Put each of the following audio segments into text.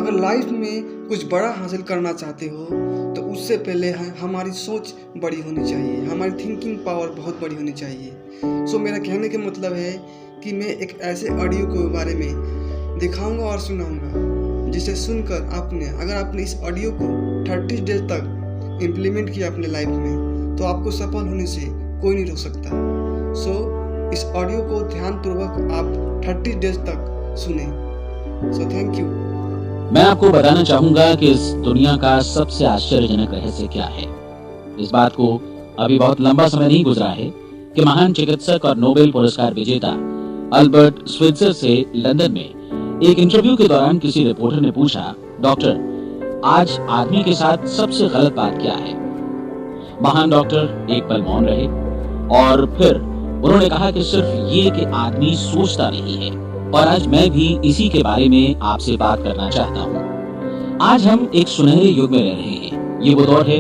अगर लाइफ में कुछ बड़ा हासिल करना चाहते हो तो उससे पहले हमारी सोच बड़ी होनी चाहिए, हमारी थिंकिंग पावर बहुत बड़ी होनी चाहिए। सो मेरा कहने का मतलब है कि मैं एक ऐसे ऑडियो के बारे में दिखाऊंगा और सुनाऊंगा जिसे सुनकर अगर आपने इस ऑडियो को 30 डेज तक इम्प्लीमेंट किया अपने लाइफ में तो आपको सफल होने से कोई नहीं रोक सकता। सो इस ऑडियो को ध्यानपूर्वक आप 30 डेज तक सुने। So thank you. मैं आपको बताना चाहूंगा कि इस दुनिया का सबसे आश्चर्यजनक रहस्य क्या है। इस बात को अभी बहुत लंबा समय नहीं गुजरा है कि महान चिकित्सक और नोबेल पुरस्कार विजेता अल्बर्ट स्विट्जर से लंदन में एक इंटरव्यू के दौरान किसी रिपोर्टर ने पूछा, डॉक्टर, आज आदमी के साथ सबसे गलत बात क्या है? महान डॉक्टर एक पल मौन रहे और फिर उन्होंने कहा कि सिर्फ ये कि आदमी सोचता नहीं है। और आज मैं भी इसी के बारे में आपसे बात करना चाहता हूँ। आज हम एक सुनहरे युग में रह रहे हैं। ये वो दौर है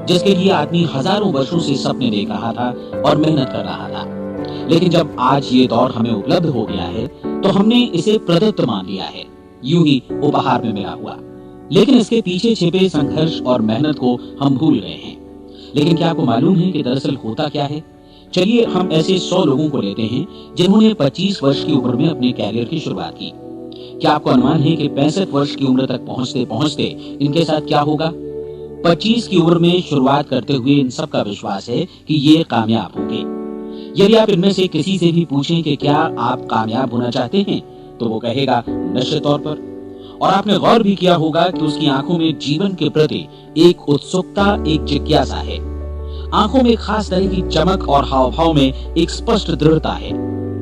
जिसके लिए आदमी हजारों वर्षों से सपने देख रहा था और मेहनत कर रहा था, लेकिन जब आज ये दौर हमें उपलब्ध हो गया है तो हमने इसे प्रदत्त मान लिया है, यूं ही उपहार में मिला हुआ। लेकिन इसके पीछे छिपे संघर्ष और मेहनत को हम भूल गए हैं। लेकिन क्या आपको मालूम है कि दरअसल होता क्या है? चलिए हम ऐसे 100 लोगों को लेते हैं जिन्होंने 25 वर्ष की उम्र में अपने कैरियर की शुरुआत की। क्या आपको अनुमान है कि 65 वर्ष की उम्र तक पहुंचते पहुंचते इनके साथ क्या होगा? 25 की उम्र में शुरुआत करते हुए इन सब का विश्वास है कि ये कामयाब होंगे। यदि आप इनमें से किसी से भी पूछें कि क्या आप कामयाब होना चाहते हैं तो वो कहेगा निश्चित तौर पर। और आपने गौर भी किया होगा कि उसकी आंखों में जीवन के प्रति एक उत्सुकता, एक जिज्ञासा है। आंखों में खास तरह की चमक और हाव भाव में एक स्पष्ट दृढ़ता है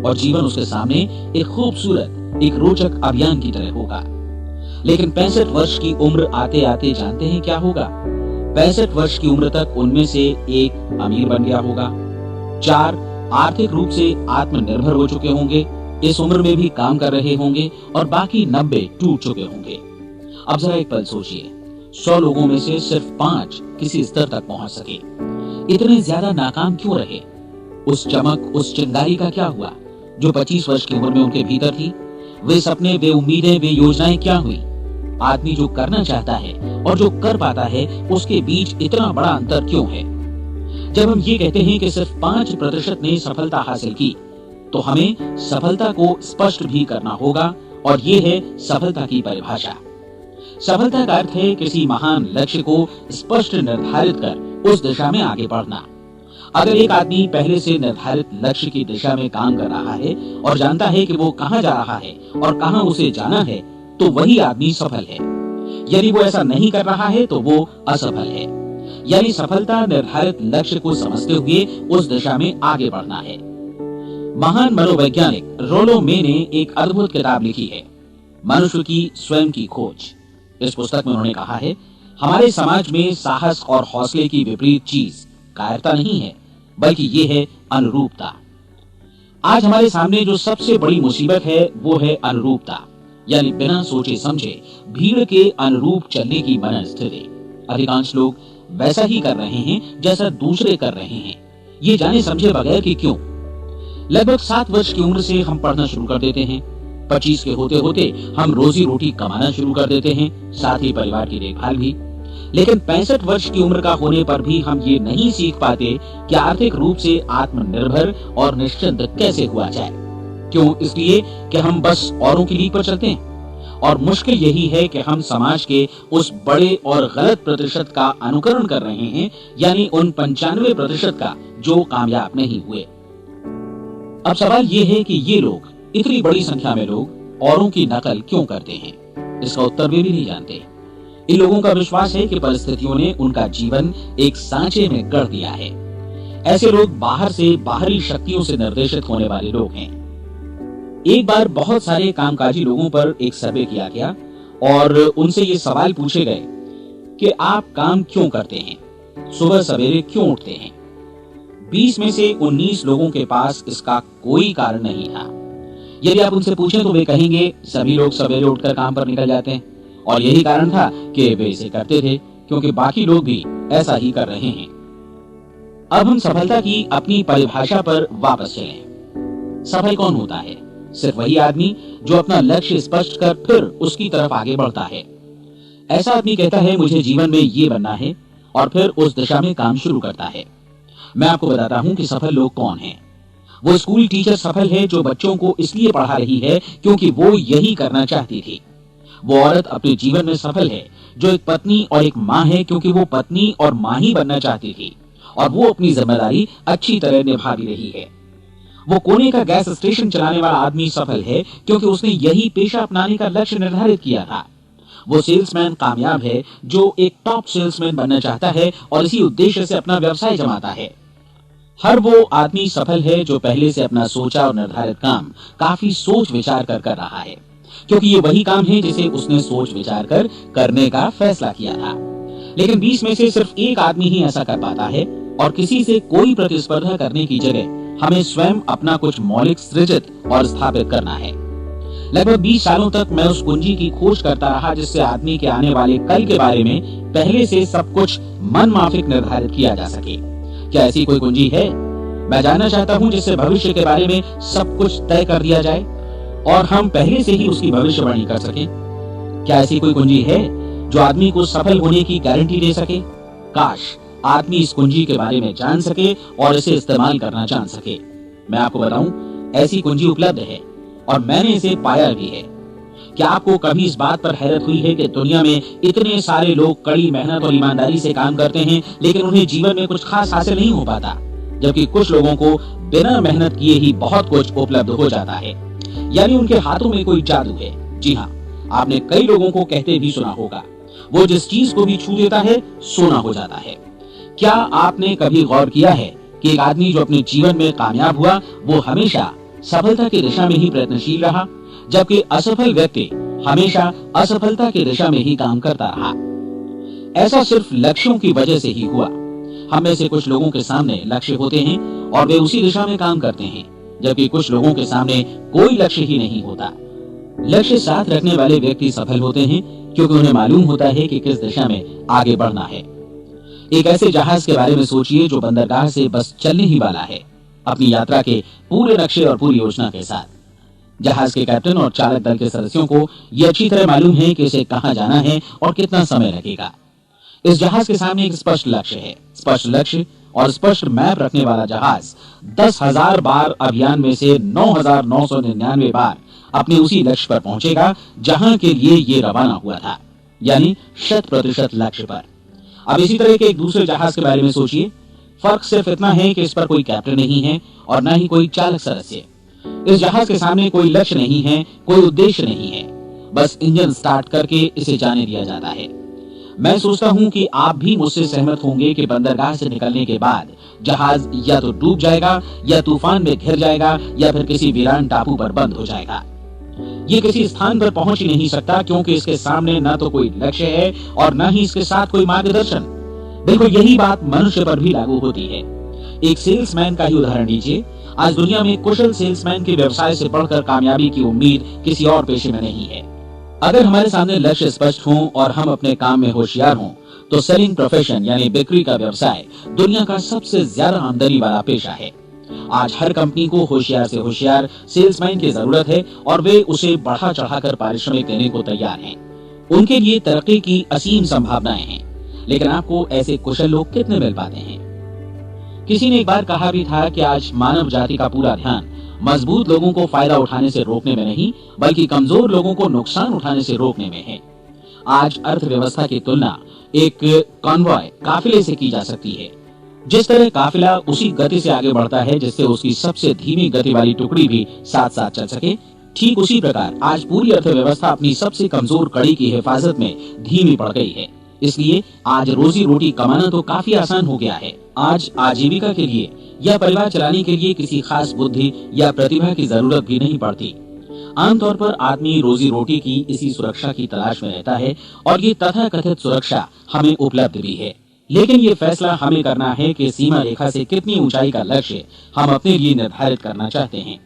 और जीवन उसके सामने एक खूबसूरत, एक रोचक अभियान की तरह होगा। लेकिन 65 वर्ष की उम्र आते आते जानते हैं क्या होगा? 65 वर्ष की उम्र तक उनमें से एक अमीर बन गया होगा, 4 आर्थिक रूप से आत्मनिर्भर हो चुके होंगे, इस उम्र में भी काम कर रहे होंगे और बाकी 90 टूट चुके होंगे। अब जरा एक पल सोचिए, 100 लोगों में से सिर्फ 5 किसी स्तर तक पहुंच सके। इतने ज्यादा नाकाम क्यों रहे? उस चमक, उस चिंगारी का क्या हुआ जो 25 वर्ष की उम्र में उनके भीतर थी? वे सपने, वे उम्मीदें, वे योजनाएं क्या हुई? आदमी जो करना चाहता है और जो कर पाता है उसके बीच इतना बड़ा अंतर क्यों है? जब हम ये कहते हैं कि सिर्फ 5% ने सफलता हासिल की तो हमें सफलता को स्पष्ट भी करना होगा और ये है सफलता की परिभाषा। सफलता का अर्थ है किसी महान लक्ष्य को स्पष्ट निर्धारित कर उस दिशा में आगे बढ़ना। अगर एक आदमी पहले से निर्धारित लक्ष्य की दिशा में काम कर रहा है और जानता है कि वो कहां जा रहा है और कहां उसे जाना है तो वही आदमी सफल है। यदि वो ऐसा नहीं कर रहा है तो वो असफल है। यानी सफलता निर्धारित लक्ष्य को समझते हुए उस दिशा में आगे बढ़ना है। महान मनोवैज्ञानिक रोलो मे ने एक अद्भुत किताब लिखी है, मनुष्य की स्वयं की खोज। इस पुस्तक में उन्होंने कहा है, हमारे समाज में साहस और हौसले की विपरीत चीज कायरता नहीं है, बल्कि ये है अनुरूपता। आज हमारे सामने जो सबसे बड़ी मुसीबत है वो है अनुरूपता, यानी बिना सोचे समझे भीड़ के अनुरूप चलने की मनस्थिति। अधिकांश लोग वैसा ही कर रहे हैं जैसा दूसरे कर रहे हैं, ये जाने समझे बगैर कि क्यों। लगभग 7 वर्ष की उम्र से हम पढ़ना शुरू कर देते हैं, 25 के होते होते हम रोजी रोटी कमाना शुरू कर देते हैं, साथ ही परिवार की देखभाल भी। लेकिन 65 वर्ष की उम्र का होने पर भी हम ये नहीं सीख पाते कि आर्थिक रूप से आत्मनिर्भर और निश्चिंत कैसे हुआ जाए। क्यों? इसलिए कि हम बस औरों की लीक पर चलते हैं। और मुश्किल यही है कि हम समाज के उस बड़े और गलत प्रतिशत का अनुकरण कर रहे हैं, यानी उन 95% का जो कामयाब नहीं हुए। अब सवाल ये है कि ये लोग, इतनी बड़ी संख्या में लोग औरों की नकल क्यों करते हैं? इसका उत्तर वे भी नहीं जानते। इन लोगों का विश्वास है कि परिस्थितियों ने उनका जीवन एक सांचे में गढ़ दिया है। ऐसे लोग बाहर से बाहरी शक्तियों से निर्देशित होने वाले लोग हैं। एक बार बहुत सारे कामकाजी लोगों पर एक सर्वे किया गया और उनसे ये सवाल पूछे गए कि आप काम क्यों करते हैं, सुबह सवेरे क्यों उठते हैं? 20 में से 19 लोगों के पास इसका कोई कारण नहीं था। यदि आप उनसे पूछें तो वे कहेंगे सभी लोग सवेरे उठकर काम पर निकल जाते हैं और यही कारण था कि वे इसे करते थे क्योंकि बाकी लोग भी ऐसा ही कर रहे हैं। अब हम सफलता की अपनी परिभाषा पर वापस चलें। सफल कौन होता है? सिर्फ वही आदमी जो अपना लक्ष्य स्पष्ट कर फिर उसकी तरफ आगे बढ़ता है। ऐसा आदमी कहता है मुझे जीवन में ये बनना है और फिर उस दिशा में काम शुरू करता है। मैं आपको बताता हूं कि सफल लोग कौन हैं। वो स्कूल टीचर सफल है जो बच्चों को इसलिए पढ़ा रही है क्योंकि वो यही करना चाहती थी। वो औरत अपने जीवन में सफल है जो एक पत्नी और एक माँ है क्योंकि वो पत्नी और माँ ही बनना चाहती थी और वो अपनी जिम्मेदारी अच्छी तरह निभा भी रही है। वो कोने का गैस स्टेशन चलाने वाला आदमी सफल है क्योंकि उसने यही पेशा अपनाने का लक्ष्य निर्धारित किया था। वो सेल्समैन कामयाब है जो एक टॉप सेल्समैन बनना चाहता है और इसी उद्देश्य से अपना व्यवसाय जमाता है। हर वो आदमी सफल है जो पहले से अपना सोचा और निर्धारित काम काफी सोच विचार कर रहा है क्योंकि ये वही काम है जिसे उसने सोच विचार कर करने का फैसला किया था। लेकिन 20 में से सिर्फ एक आदमी ही ऐसा कर पाता है और किसी से कोई प्रतिस्पर्धा करने की जगह हमें स्वयं अपना कुछ मौलिक सृजित और स्थापित करना है। लगभग 20 सालों तक मैं उस कुंजी की खोज करता रहा जिससे आदमी के आने वाले कल के बारे में पहले से सब कुछ मन माफिक निर्धारित किया जा सके। क्या ऐसी कोई कुंजी है? मैं जानना चाहता हूं जिससे भविष्य के बारे में सब कुछ तय कर दिया जाए और हम पहले से ही उसकी भविष्यवाणी कर सकें। क्या ऐसी कोई कुंजी है जो आदमी को सफल होने की गारंटी दे सके? काश आदमी इस कुंजी के बारे में जान सके और इसे इस्तेमाल करना जान सके। मैं आपको बताऊं, ऐसी कुंजी उपलब्ध है और मैंने इसे पाया भी है। क्या आपको कभी इस बात पर हैरत हुई है कि दुनिया में इतने सारे लोग कड़ी मेहनत और ईमानदारी से काम करते हैं लेकिन उन्हें जीवन में कुछ खास हासिल नहीं हो पाता, जबकि कुछ लोगों को बिना मेहनत किए ही बहुत कुछ उपलब्ध हो जाता है। यानी उनके हाथों में कोई जादू है। जी हाँ, आपने कई लोगों को कहते भी सुना होगा, वो जिस चीज को भी छू देता है सोना हो जाता है। क्या आपने कभी गौर किया है कि एक आदमी जो अपने जीवन में कामयाब हुआ वो हमेशा सफलता की दिशा में ही प्रयत्नशील रहा, जबकि असफल व्यक्ति हमेशा असफलता की दिशा में ही काम करता रहा। ऐसा सिर्फ लक्ष्यों की वजह से ही हुआ। हम में से कुछ लोगों के सामने लक्ष्य होते हैं और वे उसी दिशा में काम करते हैं, जबकि कुछ लोगों के सामने कोई लक्ष्य ही नहीं होता। लक्ष्य साथ रखने वाले व्यक्ति सफल होते हैं क्योंकि उन्हें मालूम होता है कि किस दिशा में आगे बढ़ना है। एक ऐसे जहाज के बारे में सोचिए जो बंदरगाह से बस चलने ही वाला है, अपनी यात्रा के पूरे नक्शे और पूरी योजना के साथ। जहाज के कैप्टन और चालक दल के सदस्यों को यह अच्छी तरह मालूम है कि इसे कहां जाना है और कितना समय लगेगा। इस जहाज के सामने एक स्पष्ट लक्ष्य है। स्पष्ट लक्ष्य और स्पष्ट मैप रखने वाला जहाज 10,000 बार अभियान में से 9,999 बार अपने उसी लक्ष्य पर पहुंचेगा जहां के लिए ये रवाना हुआ था, यानी 100% लक्ष्य पर। अब इसी तरह के एक दूसरे जहाज के बारे में सोचिए। फर्क सिर्फ इतना है कि इस पर कोई कैप्टन नहीं है और न ही कोई चालक सदस्य। इस जहाज के सामने कोई लक्ष्य नहीं है, कोई उद्देश्य नहीं है, बस इंजन स्टार्ट करके इसे जाने दिया जाता है। मैं सोचता हूं कि आप भी मुझसे सहमत होंगे कि बंदरगाह से निकलने के बाद जहाज या तो डूब जाएगा या तूफान में घिर जाएगा या फिर किसी वीरान टापू पर बंद हो जाएगा। ये किसी स्थान पर पहुंच ही नहीं सकता क्योंकि इसके सामने न तो कोई लक्ष्य है और न ही इसके साथ कोई मार्गदर्शन। बिल्कुल यही बात मनुष्य पर भी लागू होती है। एक सेल्समैन का ही उदाहरण लीजिए। आज दुनिया में कुशल सेल्समैन के व्यवसाय से बढ़कर कामयाबी की उम्मीद किसी और पेशे में नहीं है। अगर हमारे सामने लक्ष्य स्पष्ट हो और हम अपने काम में होशियार हों, तो सेलिंग प्रोफेशन यानी बिक्री का व्यवसाय दुनिया का सबसे ज्यादा आमदनी वाला पेशा है। आज हर कंपनी को होशियार से होशियार सेल्समैन की जरूरत है और वे उसे बढ़ा चढ़ाकर पारिश्रमिक देने को तैयार हैं। उनके लिए तरक्की की असीम संभावनाएं हैं, लेकिन आपको ऐसे कुशल लोग कितने मिल पाते हैं? किसी ने एक बार कहा भी था कि आज मानव जाति का पूरा ध्यान मजबूत लोगों को फायदा उठाने से रोकने में नहीं, बल्कि कमजोर लोगों को नुकसान उठाने से रोकने में है। आज अर्थव्यवस्था की तुलना एक कॉन्वॉय काफिले से की जा सकती है। जिस तरह काफिला उसी गति से आगे बढ़ता है जिससे उसकी सबसे धीमी गति वाली टुकड़ी भी साथ साथ चल सके, ठीक उसी प्रकार आज पूरी अर्थव्यवस्था अपनी सबसे कमजोर कड़ी की हिफाजत में धीमी पड़ गई है। इसलिए आज रोजी रोटी कमाना तो काफी आसान हो गया है। आज आजीविका के लिए या परिवार चलाने के लिए किसी खास बुद्धि या प्रतिभा की जरूरत भी नहीं पड़ती। आमतौर पर आदमी रोजी रोटी की इसी सुरक्षा की तलाश में रहता है और ये तथाकथित सुरक्षा हमें उपलब्ध भी है। लेकिन ये फैसला हमें करना है कि सीमा रेखा से कितनी ऊंचाई का लक्ष्य हम अपने लिए निर्धारित करना चाहते हैं।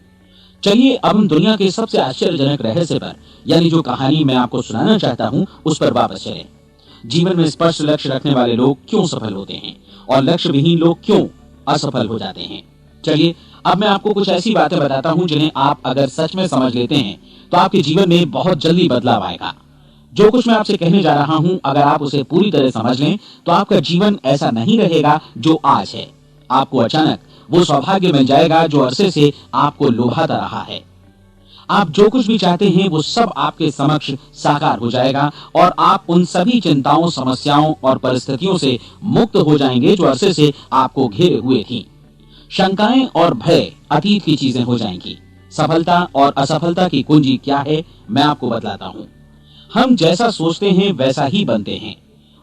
चलिए अब हम दुनिया के सबसे आश्चर्यजनक रहस्य पर, यानी जो कहानी मैं आपको सुनाना चाहता हूँ, उस पर वापस चलें। जीवन में स्पष्ट लक्ष्य रखने वाले लोग क्यों सफल होते हैं और लक्ष्य विहीन लोग क्यों असफल हो जाते हैं। चलिए अब मैं आपको कुछ ऐसी बातें बताता हूं जिन्हें आप अगर सच में समझ लेते हैं तो आपके जीवन में बहुत जल्दी बदलाव आएगा। जो कुछ मैं आपसे कहने जा रहा हूं, अगर आप उसे पूरी तरह समझ लें तो आपका जीवन ऐसा नहीं रहेगा जो आज है। आपको अचानक वो सौभाग्य मिल जाएगा जो अरसे से आपको लुभाता रहा है। आप जो कुछ भी चाहते हैं वो सब आपके समक्ष साकार हो जाएगा और आप उन सभी चिंताओं, समस्याओं और परिस्थितियों से मुक्त हो जाएंगे जो अरसे से आपको घेरे हुए थी। शंकाएं और भय अतीत की चीजें हो जाएंगी। सफलता और असफलता की कुंजी क्या है, मैं आपको बतलाता हूं। हम जैसा सोचते हैं वैसा ही बनते हैं।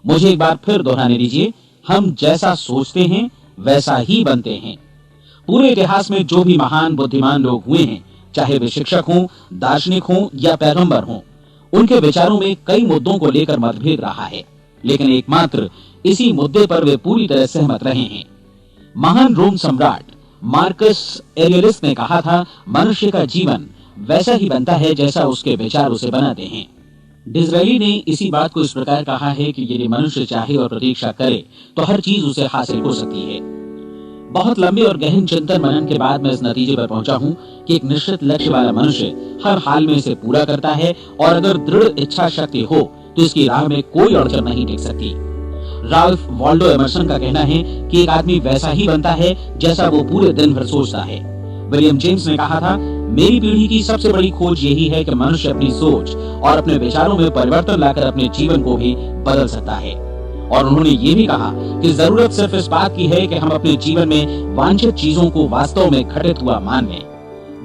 मुझे एक बार फिर दोहराने दीजिए, हम जैसा सोचते हैं वैसा ही बनते हैं। पूरे इतिहास में जो भी महान बुद्धिमान लोग हुए हैं, चाहे वे शिक्षक हों, दार्शनिक हों या पैगंबर हों, उनके विचारों में कई मुद्दों को लेकर मतभेद रहा है, लेकिन एकमात्र इसी मुद्दे पर वे पूरी तरह सहमत रहे हैं। महान रोम सम्राट मार्कस एरियलिस ने कहा था, मनुष्य का जीवन वैसा ही बनता है जैसा उसके विचार उसे बनाते हैं। डिज़रायली ने इसी बात को इस प्रकार कहा है कि यदि मनुष्य चाहे और प्रतीक्षा करे तो हर चीज उसे हासिल हो सकती है। बहुत लंबे और गहन चिंतन मनन के बाद मैं इस नतीजे पर पहुंचा हूं कि एक निश्चित लक्ष्य वाला मनुष्य हर हाल में इसे पूरा करता है और अगर दृढ़ इच्छा शक्ति हो तो इसकी राह में कोई अड़चन नहीं टिक सकती। राल्फ वॉल्डो एमर्सन का कहना है कि एक आदमी वैसा ही बनता है जैसा वो पूरे दिन भर सोचता है। विलियम जेम्स ने कहा था, मेरी पीढ़ी की सबसे बड़ी खोज यही है कि मनुष्य अपनी सोच और अपने विचारों में परिवर्तन लाकर अपने जीवन को भी बदल सकता है। और उन्होंने ये भी कहा कि जरूरत सिर्फ इस बात की है कि हम अपने जीवन में वांछित चीजों को वास्तव में घटित हुआ मान लें।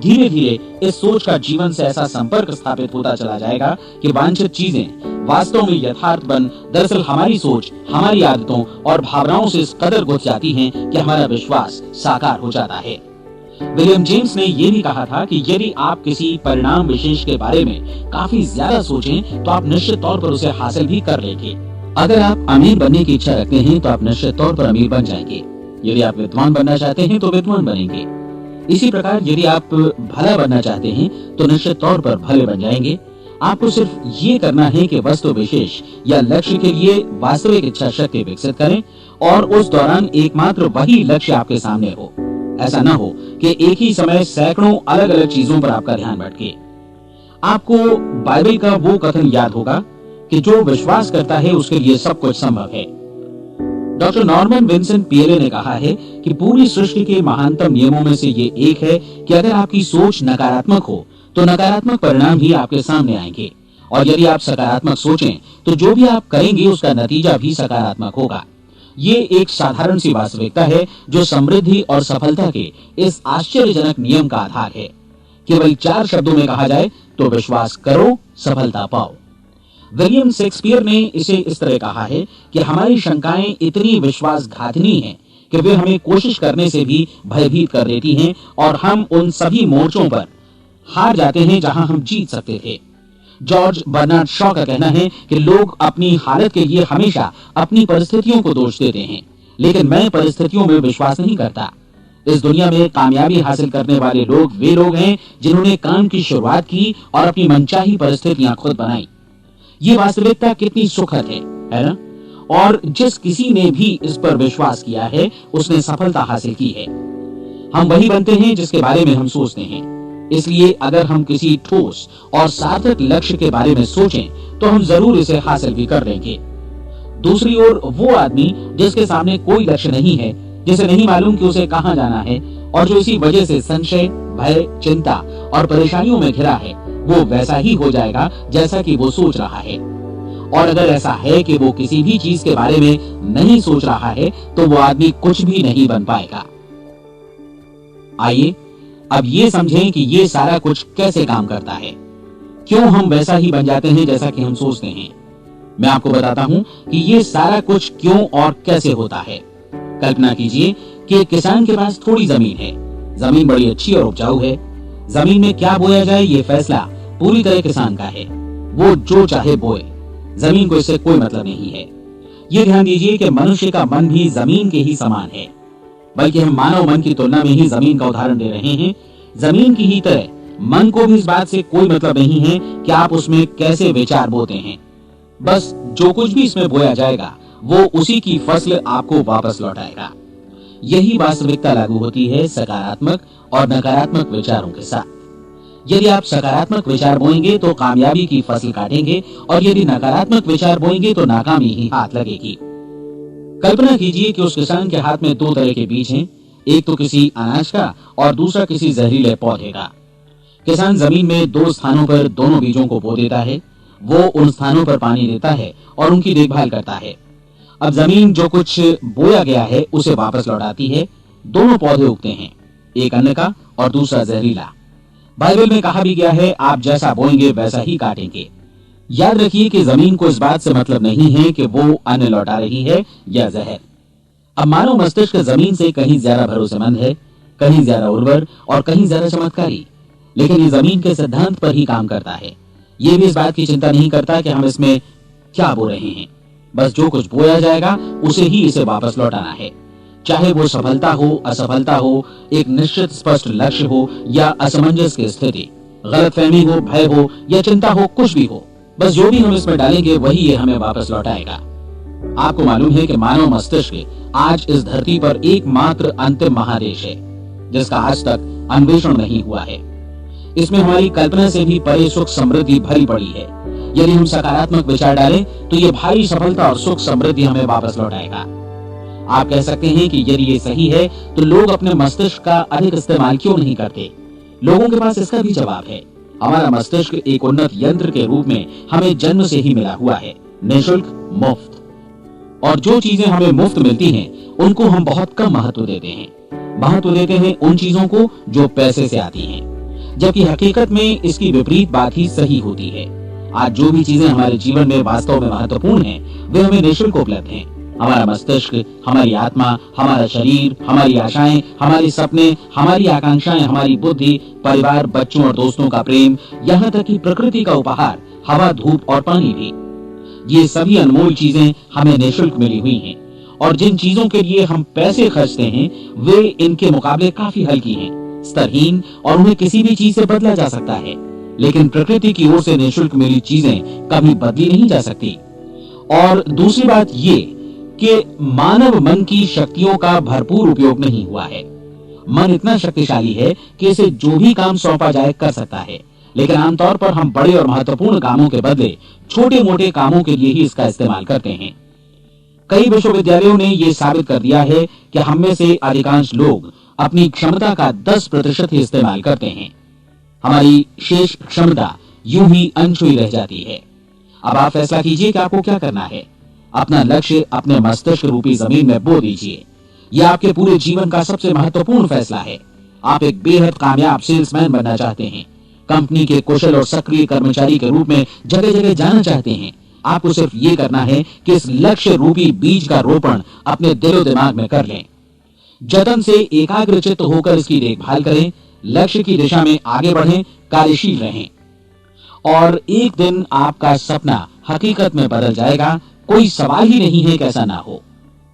धीरे धीरे इस सोच का जीवन से ऐसा संपर्क स्थापित होता चला जाएगा कि वांछित चीजें वास्तव में यथार्थ बन दरअसल हमारी सोच, हमारी आदतों और भावनाओं से इस कदर गुथ जाती हैं कि हमारा विश्वास साकार हो जाता है। विलियम जेम्स ने यह भी कहा था कि यदि आप किसी परिणाम विशेष के बारे में काफी ज्यादा सोचें तो आप निश्चित तौर पर उसे हासिल भी कर लेंगे। अगर आप अमीर बनने की इच्छा रखते हैं तो आप निश्चित तौर पर अमीर बन जाएंगे। यदि आप विद्वान बनना चाहते हैं तो विद्वान बनेंगे। इसी प्रकार यदि आप भला बनना चाहते हैं तो निश्चित तौर पर भले बन जाएंगे। आपको सिर्फ ये करना है कि वस्तु विशेष या लक्ष्य के लिए वास्तविक इच्छा शक्ति विकसित करें और उस दौरान एकमात्र वही लक्ष्य आपके सामने हो। ऐसा न हो कि एक ही समय सैकड़ों अलग अलग चीजों पर आपका ध्यान भटके। आपको बाइबल का वो कथन याद होगा कि जो विश्वास करता है उसके लिए सब कुछ संभव है। डॉक्टर नॉर्मन विंसेंट पियरे ने कहा है कि पूरी सृष्टि के महानतम नियमों में से ये एक है कि अगर आपकी सोच नकारात्मक हो तो नकारात्मक परिणाम ही आपके सामने आएंगे, और यदि आप सकारात्मक सोचें तो जो भी आप करेंगे उसका नतीजा भी सकारात्मक होगा। ये एक साधारण सी वास्तविकता है जो समृद्धि और सफलता के इस आश्चर्यजनक नियम का आधार है। केवल 4 शब्दों में कहा जाए तो विश्वास करो, सफलता पाओ। विलियम शेक्सपियर ने इसे इस तरह कहा है कि हमारी शंकाएं इतनी विश्वासघातिनी हैं कि वे हमें कोशिश करने से भी भयभीत कर देती हैं और हम उन सभी मोर्चों पर हार जाते हैं जहां हम जीत सकते थे। जॉर्ज बर्नार्ड शॉ का कहना है कि लोग अपनी हालत के लिए हमेशा अपनी परिस्थितियों को दोष देते हैं, लेकिन मैं परिस्थितियों में विश्वास नहीं करता। इस दुनिया में कामयाबी हासिल करने वाले लोग वे लोग हैं जिन्होंने काम की शुरुआत की और अपनी मनचाही परिस्थितियां खुद बनाई। ये वास्तविकता कितनी सुखद है ना? और जिस किसी ने भी इस पर विश्वास किया है उसने सफलता हासिल की है। हम वही बनते हैं जिसके बारे में हम सोचते हैं। इसलिए अगर हम किसी ठोस और सार्थक लक्ष्य के बारे में सोचें तो हम जरूर इसे हासिल भी कर लेंगे। दूसरी ओर वो आदमी जिसके सामने कोई लक्ष्य नहीं है, जिसे नहीं मालूम कि उसे कहां जाना है और जो इसी वजह से संशय, भय, चिंता और परेशानियों में घिरा है, वो वैसा ही हो जाएगा जैसा कि वो सोच रहा है। और अगर ऐसा है कि वो किसी भी चीज के बारे में नहीं सोच रहा है तो वो आदमी कुछ भी नहीं बन पाएगा। आइए अब ये समझें कि ये सारा कुछ कैसे काम करता है, क्यों हम वैसा ही बन जाते हैं जैसा कि हम सोचते हैं। मैं आपको बताता हूं कि ये सारा कुछ क्यों और कैसे होता है। कल्पना कीजिए कि एक किसान के पास थोड़ी जमीन है। जमीन बड़ी अच्छी और उपजाऊ है। जमीन में क्या बोया जाए ये फैसला पूरी तरह किसान का है। वो जो चाहे बोए, जमीन को इससे कोई मतलब नहीं है। ये ध्यान दीजिए कि मनुष्य का मन भी जमीन के ही समान है, बल्कि हम मानव मन की तुलना में ही जमीन का उदाहरण दे रहे हैं। जमीन की ही तरह मन को भी इस बात से कोई मतलब नहीं है कि आप उसमें कैसे विचार बोते हैं। बस जो कुछ भी इसमें बोया जाएगा वो उसी की फसल आपको वापस लौटाएगा। यही वास्तविकता लागू होती है सकारात्मक और नकारात्मक विचारों के साथ। यदि आप सकारात्मक विचार बोएंगे तो कामयाबी की फसल काटेंगे, और यदि नकारात्मक विचार बोएंगे तो नाकामी ही हाथ लगेगी। कल्पना कीजिए कि उस किसान के हाथ में दो तरह के बीज हैं, एक तो किसी अनाज का और दूसरा किसी जहरीले पौधे का। किसान जमीन में दो स्थानों पर दोनों बीजों को बो देता है। वो उन स्थानों पर पानी देता है और उनकी देखभाल करता है। अब जमीन जो कुछ बोया गया है उसे वापस लौटाती है। दोनों पौधे उगते हैं, एक अन्न का और दूसरा जहरीला। बाइबल में कहा भी गया है, आप जैसा बोएंगे वैसा ही काटेंगे। याद रखिए कि जमीन को इस बात से मतलब नहीं है कि वो अन्न लौटा रही है या जहर। अब मानव मस्तिष्क जमीन से कहीं ज्यादा भरोसेमंद है, कहीं ज्यादा उर्वर और कहीं ज्यादा चमत्कारी, लेकिन ये जमीन के सिद्धांत पर ही काम करता है। ये भी इस बात की चिंता नहीं करता कि हम इसमें क्या बो रहे हैं। बस जो कुछ बोया जाएगा उसे ही इसे वापस लौटाना है, चाहे वो सफलता हो, असफलता हो, एक निश्चित स्पष्ट लक्ष्य हो या असमंजस की स्थिति, गलतफहमी हो, भय हो या चिंता हो, कुछ भी हो, बस जो भी हम इसमें डालेंगे वही ये हमें वापस लौटाएगा। आपको मालूम है कि मानव मस्तिष्क आज इस धरती पर एकमात्र अंतिम महादेश है जिसका आज तक अन्वेषण नहीं हुआ है। इसमें हमारी कल्पना से भी परे सुख समृद्धि भरी पड़ी है। यदि हम सकारात्मक विचार डालें तो ये भारी सफलता और सुख समृद्धि हमें वापस लौटाएगा। आप कह सकते हैं कि यदि ये सही है तो लोग अपने मस्तिष्क का अधिक इस्तेमाल क्यों नहीं करते? लोगों के पास इसका भी जवाब है। हमारा मस्तिष्क एक उन्नत यंत्र के रूप में हमें जन्म से ही मिला हुआ है, निःशुल्क, मुफ्त। और जो चीजें हमें मुफ्त मिलती हैं उनको हम बहुत कम महत्व देते हैं। महत्व देते हैं उन चीजों को जो पैसे से आती हैं, जबकि हकीकत में इसकी विपरीत बात ही सही होती है। आज जो भी चीजें हमारे जीवन में वास्तव में महत्वपूर्ण हैं वे हमें निःशुल्क उपलब्ध हैं। हमारा मस्तिष्क, हमारी आत्मा, हमारा शरीर, हमारी आशाएं, हमारे सपने, हमारी आकांक्षाएं, हमारी बुद्धि, परिवार, बच्चों और दोस्तों का प्रेम, यहाँ तक कि प्रकृति का उपहार, हवा, धूप और पानी भी, ये सभी अनमोल चीजें हमें निःशुल्क मिली हुई हैं। और जिन चीजों के लिए हम पैसे खर्चते हैं वे इनके मुकाबले काफी हल्की हैं, स्तरहीन, और उन्हें किसी भी चीज से बदला जा सकता है। लेकिन प्रकृति की ओर से निःशुल्क मिली चीजें कभी बदली नहीं जा सकती। और दूसरी बात ये कि मानव मन की शक्तियों का भरपूर उपयोग नहीं हुआ है। मन इतना शक्तिशाली है कि इसे जो भी काम सौंपा जाए कर सकता है, लेकिन आमतौर पर हम बड़े और महत्वपूर्ण कामों के बदले छोटे मोटे कामों के लिए ही इसका इस्तेमाल करते हैं। कई विश्वविद्यालयों ने यह साबित कर दिया है कि हम में से अधिकांश लोग अपनी क्षमता का 10% ही इस्तेमाल करते हैं। हमारी शेष क्षमता यूं ही अनछुई रह जाती है। अब आप फैसला कीजिए कि आपको क्या करना है। अपना लक्ष्य अपने मस्तिष्क रूपी जमीन में बो दीजिए। यह आपके पूरे जीवन का सबसे महत्वपूर्ण फैसला है। आप एक बेहद कामयाब सेल्समैन बनना चाहते हैं, कंपनी के कुशल और सक्रिय कर्मचारी के रूप में जगह जगह जाना चाहते हैं। आपको सिर्फ ये करना है कि इस लक्ष्य रूपी बीज का रोपण अपने दिलो दिमाग में कर लें। जतन से एकाग्रचित्त होकर इसकी देखभाल करें, लक्ष्य की दिशा में आगे बढ़ें, कार्यशील रहें, और एक दिन आपका सपना हकीकत में बदल जाएगा। कोई सवाल ही नहीं है कि ऐसा ना हो।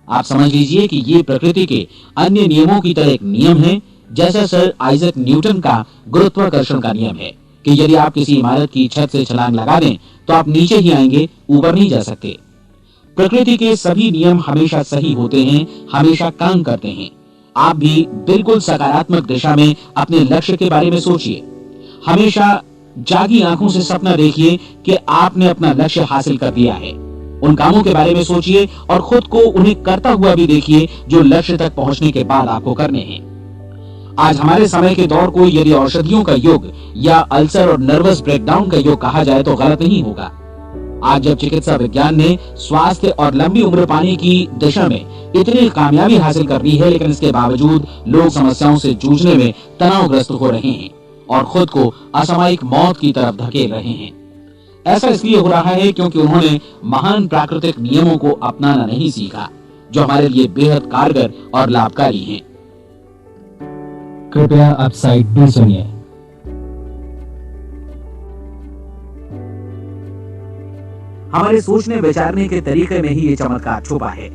आप समझ लीजिए कि ये प्रकृति के अन्य नियमों की तरह एक नियम है, जैसा सर आइजैक न्यूटन का गुरुत्वाकर्षण का नियम है कि यदि आप किसी इमारत की छत से छलांग लगा दें तो आप नीचे ही आएंगे, ऊपर नहीं जा सकते। प्रकृति के सभी नियम हमेशा सही होते हैं, हमेशा काम करते हैं। आप भी बिल्कुल सकारात्मक दिशा में अपने लक्ष्य के बारे में सोचिए। हमेशा जागी आंखों से सपना देखिए कि आपने अपना लक्ष्य हासिल कर लिया है। उन कामों के बारे में सोचिए और खुद को उन्हें करता हुआ भी देखिए जो लक्ष्य तक पहुंचने के बाद आपको करने हैं। आज हमारे समय के दौर को यदि औषधियों का युग या अल्सर और नर्वस ब्रेकडाउन का युग कहा जाए तो गलत नहीं होगा। आज जब चिकित्सा विज्ञान ने स्वास्थ्य और लंबी उम्र पाने की दिशा में इतनी कामयाबी हासिल कर ली है, लेकिन इसके बावजूद लोग समस्याओं से जूझने में तनावग्रस्त हो रहे हैं और खुद को असामयिक मौत की तरफ धकेल रहे हैं। ऐसा इसलिए हो रहा है क्योंकि उन्होंने महान प्राकृतिक नियमों को अपनाना नहीं सीखा, जो हमारे लिए बेहद कारगर और लाभकारी हैं। कृपया अब साइड बी सुनिए। हमारे सोचने विचारने के तरीके में ही ये चमत्कार छुपा है।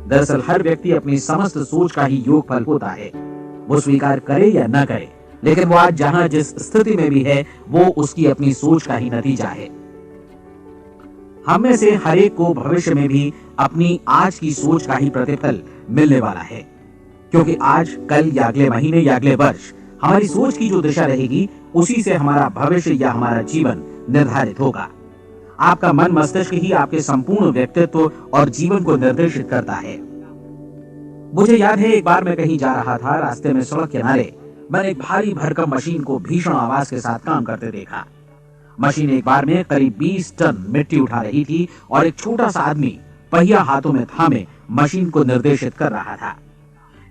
दरअसल हर व्यक्ति अपनी समस्त सोच का ही योगफल होता है, वो स्वीकार करे या न करे, लेकिन वो आज जहां जिस स्थिति में भी है वो उसकी अपनी सोच का ही नतीजा है। हम में से हर एक को भविष्य में भी अपनी आज की सोच का ही प्रतिफल मिलने वाला है, क्योंकि आज, कल या अगले महीने या अगले वर्ष हमारी सोच की जो दिशा रहेगी उसी से हमारा भविष्य या हमारा जीवन निर्धारित होगा। आपका मन मस्तिष्क ही आपके संपूर्ण व्यक्तित्व और जीवन को निर्देशित करता है। मुझे याद है एक बार मैं कहीं जा रहा था, रास्ते में सड़क किनारे मैंने एक भारी भरकम मशीन को भीषण आवाज के साथ काम करते देखा। मशीन एक बार में करीब 20 टन मिट्टी उठा रही थी और एक छोटा सा आदमी पहिया हाथों में थामे मशीन को निर्देशित कर रहा था।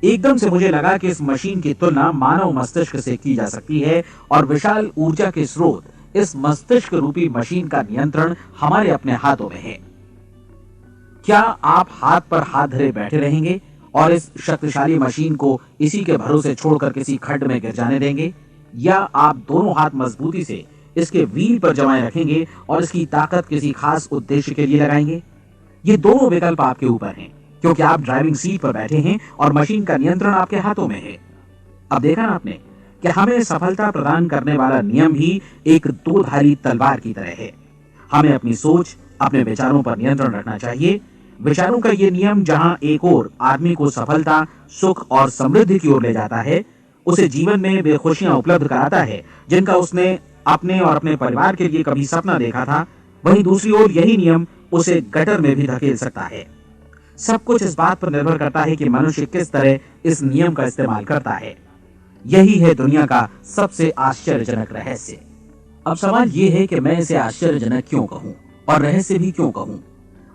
एकदम से मुझे लगा कि इस मशीन की तुलना मानव मस्तिष्क से की जा सकती है और विशाल ऊर्जा के स्रोत इस मस्तिष्क रूपी मशीन का नियंत्रण हमारे अपने हाथों में है। क्या आप हाथ पर हाथ धरे बैठे रहेंगे और इस शक्तिशाली मशीन को इसी के भरोसे छोड़कर किसी खड्ड में गिर जाने देंगे, या आप दोनों हाथ मजबूती से इसके व्हील पर जमाए रखेंगे और इसकी ताकत किसी खास उद्देश्य के लिए लगाएंगे? ये दोनों विकल्प आपके ऊपर हैं, क्योंकि आप ड्राइविंग सीट पर बैठे हैं और मशीन का नियंत्रण आपके हाथों में है। अब देखा ना आपने कि हमें सफलता प्रदान करने वाला नियम भी एक दो-धारी तलवार की तरह है। हमें अपनी सोच, अपने विचारों पर नियंत्रण रखना चाहिए। विचारों का ये नियम जहां एक ओर आदमी को सफलता, सुख और समृद्धि की ओर ले जाता है, उसे जीवन में वे खुशियां उपलब्ध कराता है जिनका उसने अपने और अपने परिवार के लिए कभी सपना देखा था, वहीं दूसरी ओर यही नियम उसे गटर में भी धकेल सकता है। सब कुछ इस बात पर निर्भर करता है कि मनुष्य किस तरह इस नियम का इस्तेमाल करता है। यही है दुनिया का सबसे आश्चर्यजनक रहस्य। अब सवाल यह है कि मैं इसे आश्चर्यजनक क्यों कहूं और रहस्य भी क्यों कहूं।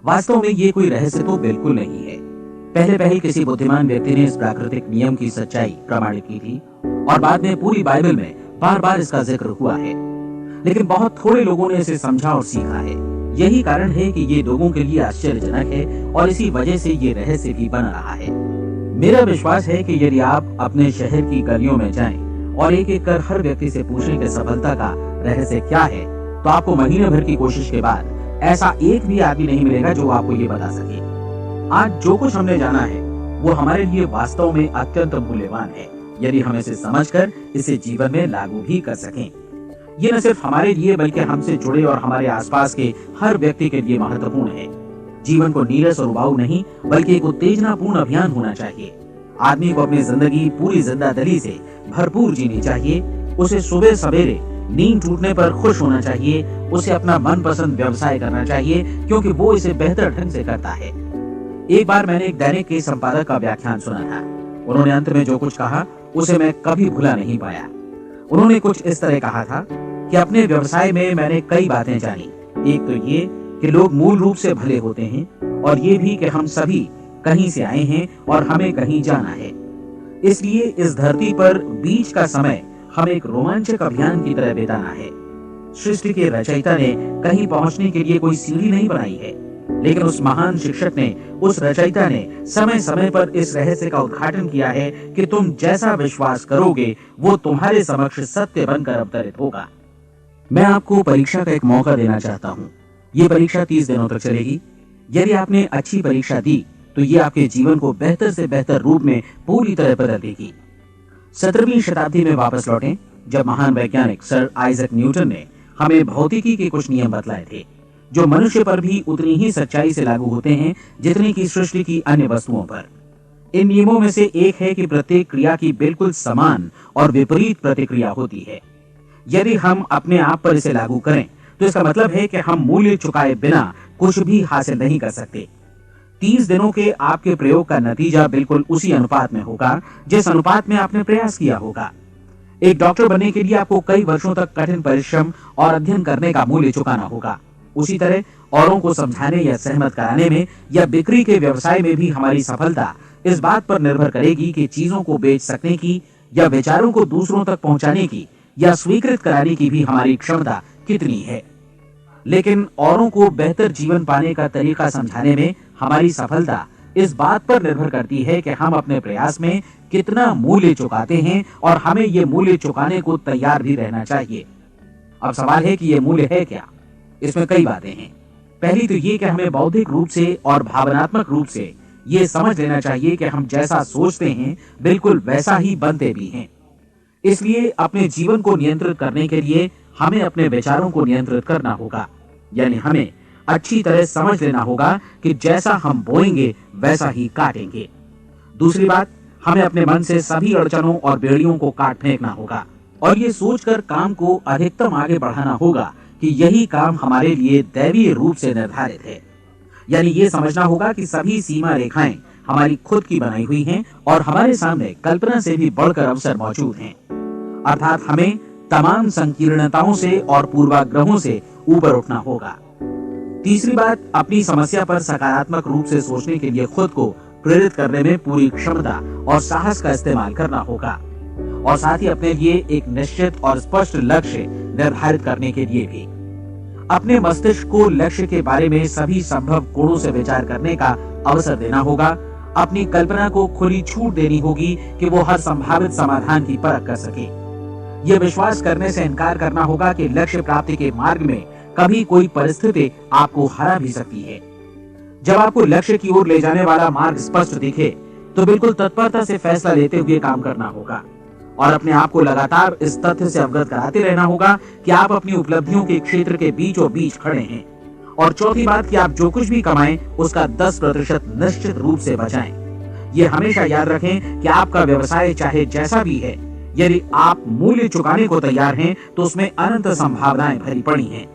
वास्तव में ये कोई रहस्य तो बिल्कुल नहीं है। पहले किसी बुद्धिमान व्यक्ति ने इस प्राकृतिक नियम की सच्चाई प्रमाणित की थी और बाद में पूरी बाइबल में बार बार इसका जिक्र हुआ है, लेकिन बहुत थोड़े लोगों ने इसे समझा और सीखा है। यही कारण है कि ये लोगों के लिए आश्चर्यजनक है और इसी वजह से ये रहस्य भी बन रहा है। मेरा विश्वास है कि यदि आप अपने शहर की गलियों में जाएं और एक एक कर हर व्यक्ति से पूछें कि सफलता का रहस्य क्या है, तो आपको महीने भर की कोशिश के बाद ऐसा एक भी आदमी नहीं मिलेगा जो आपको ये बता सके। आज जो कुछ हमने जाना है वो हमारे लिए वास्तव में अत्यंत मूल्यवान है, यदि हम इसे समझकर इसे जीवन में लागू भी कर सकें। ये न सिर्फ हमारे लिए बल्कि हमसे जुड़े और हमारे आसपास के हर व्यक्ति के लिए महत्वपूर्ण है। जीवन को नीरस और उबाऊ नहीं बल्कि एक उत्तेजनापूर्ण अभियान होना चाहिए। आदमी को अपनी जिंदगी पूरी जिंदादिली से भरपूर जीनी चाहिए। उसे सुबह सवेरे नींद टूटने पर खुश होना चाहिए। उसे अपना मनपसंद व्यवसाय करना चाहिए, क्योंकि वो इसे बेहतर ढंग से करता है। एक बार मैंने एक दैनिक के संपादक का व्याख्यान सुना था। उन्होंने अंत में जो कुछ कहा उसे मैं कभी भुला नहीं पाया। उन्होंने कुछ इस तरह कहा था कि अपने व्यवसाय में मैंने कई बातें जानी। एक तो ये कि लोग मूल रूप से भले होते हैं, और ये भी कि हम सभी कहीं से आए हैं और हमें कहीं जाना है। इसलिए इस धरती पर बीच का समय हमें एक रोमांचक अभियान की तरह बिताना है। सृष्टि के रचयिता ने कहीं पहुंचने के लिए कोई सीढ़ी नहीं बनाई है, लेकिन उस महान शिक्षक ने, उस रचयिता ने समय समय पर इस रहस्य का उद्घाटन किया है कि तुम जैसा विश्वास करोगे वो तुम्हारे समक्ष सत्य बनकर अवतरित होगा। मैं आपको परीक्षा का एक मौका देना चाहता हूँ। ये परीक्षा 30 दिनों तक चलेगी। यदि आपने अच्छी परीक्षा दी तो ये आपके जीवन को बेहतर से बेहतर रूप में पूरी तरह बदल देगी। 17वीं शताब्दी में वापस लौटें, जब महान वैज्ञानिक सर आइजक न्यूटन ने हमें भौतिकी के कुछ नियम बतलाए थे, जो मनुष्य पर भी उतनी ही सच्चाई से लागू होते हैं जितनी की सृष्टि की अन्य वस्तुओं पर। इन नियमों में से एक है कि प्रत्येक क्रिया की बिल्कुल समान और विपरीत प्रतिक्रिया होती है। यदि हम अपने आप पर इसे लागू करें तो इसका मतलब है कि हम मूल्य चुकाए बिना कुछ भी हासिल नहीं कर सकते। 30 दिनों के आपके प्रयोग का नतीजा बिल्कुल उसी अनुपात में होगा जिस अनुपात में आपने प्रयास किया होगा। एक डॉक्टर बनने के लिए आपको कई वर्षों तक कठिन परिश्रम और अध्ययन करने का मूल्य चुकाना होगा। उसी तरह औरों को समझाने या सहमत कराने में या बिक्री के व्यवसाय में भी हमारी सफलता इस बात पर निर्भर करेगी कि चीजों को बेच सकने की या विचारों को दूसरों तक पहुंचाने की या स्वीकृत कराने की भी हमारी क्षमता कितनी है। लेकिन औरों को बेहतर जीवन पाने का तरीका समझाने में हमारी सफलता इस बात पर निर्भर करती है कि हम अपने प्रयास में कितना मूल्य चुकाते हैं, और हमें ये मूल्य चुकाने को तैयार भी रहना चाहिए। अब सवाल है कि ये मूल्य है क्या? इसमें कई बातें हैं। पहली तो ये कि हमें बौद्धिक रूप से और भावनात्मक रूप से ये समझ लेना चाहिए कि हम जैसा सोचते हैं बिल्कुल वैसा ही बनते भी हैं। इसलिए अपने जीवन को नियंत्रित करने के लिए हमें अपने विचारों को नियंत्रित करना होगा। यानी हमें अच्छी तरह समझ लेना होगा कि जैसा हम बोएंगे वैसा ही काटेंगे। दूसरी बात, हमें अपने मन से सभी अड़चनों और बेड़ियों को काट फेंकना होगा और ये सोचकर काम को अधिकतम आगे बढ़ाना होगा कि यही काम हमारे लिए दैवीय रूप से निर्धारित है। यानी ये समझना होगा कि सभी सीमा रेखाएं हमारी खुद की बनाई हुई हैं और हमारे सामने कल्पना से भी बढ़कर अवसर मौजूद हैं। अर्थात हमें तमाम संकीर्णताओं से और पूर्वाग्रहों से ऊपर उठना होगा। तीसरी बात, अपनी समस्या पर सकारात्मक रूप से सोचने के लिए खुद को प्रेरित करने में पूरी क्षमता और साहस का इस्तेमाल करना होगा और साथ ही अपने लिए एक निश्चित और स्पष्ट लक्ष्य निर्धारित करने के लिए भी अपने मस्तिष्क को लक्ष्य के बारे में सभी संभव कोणों से विचार करने का अवसर देना होगा। अपनी कल्पना को खुली छूट देनी होगी कि वो हर संभावित समाधान की परख कर सके। यह विश्वास करने से इनकार करना होगा कि लक्ष्य प्राप्ति के मार्ग में कभी कोई परिस्थिति आपको हरा भी सकती है। जब आपको लक्ष्य की ओर ले जाने वाला मार्ग स्पष्ट दिखे तो बिल्कुल तत्परता से फैसला लेते हुए काम करना होगा और अपने आप को लगातार इस तथ्य से अवगत कराते रहना होगा कि आप अपनी उपलब्धियों के क्षेत्र के बीचों बीच खड़े हैं। और चौथी बात कि आप जो कुछ भी कमाएं उसका 10% निश्चित रूप से बचाएं। ये हमेशा याद रखें कि आपका व्यवसाय चाहे जैसा भी है, यदि आप मूल्य चुकाने को तैयार हैं तो उसमें अनंत संभावनाएं भरी पड़ी हैं।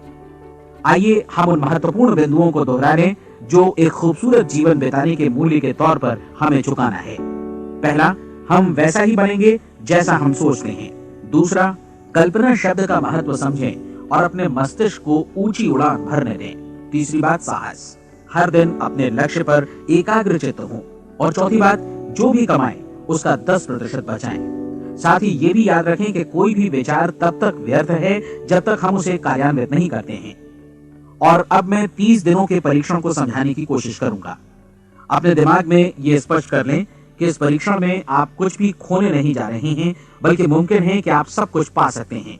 आइए हम उन महत्वपूर्ण बिंदुओं को दोहरा लें जो एक खूबसूरत जीवन बिताने के मूल्य के तौर पर हमें चुकाना है। पहला, हम वैसा ही बनेंगे जैसा हम सोचते हैं। दूसरा, कल्पना शब्द का महत्व समझें और अपने मस्तिष्क को ऊंची उड़ान भरने दें। तीसरी बात, साहस, हर दिन अपने लक्ष्य पर एकाग्रचित्त हों। और चौथी बात, जो भी कमाएं उसका 10% बचाएं। साथ ही ये भी याद रखें कि कोई भी विचार तब तक व्यर्थ है जब तक हम उसे कार्यान्वित नहीं करते हैं। और अब मैं 30 दिनों के परीक्षण को समझाने की कोशिश करूंगा। अपने दिमाग में ये स्पष्ट कर लें कि इस परीक्षण में आप कुछ भी खोने नहीं जा रहे हैं, बल्कि मुमकिन है कि आप सब कुछ पा सकते हैं।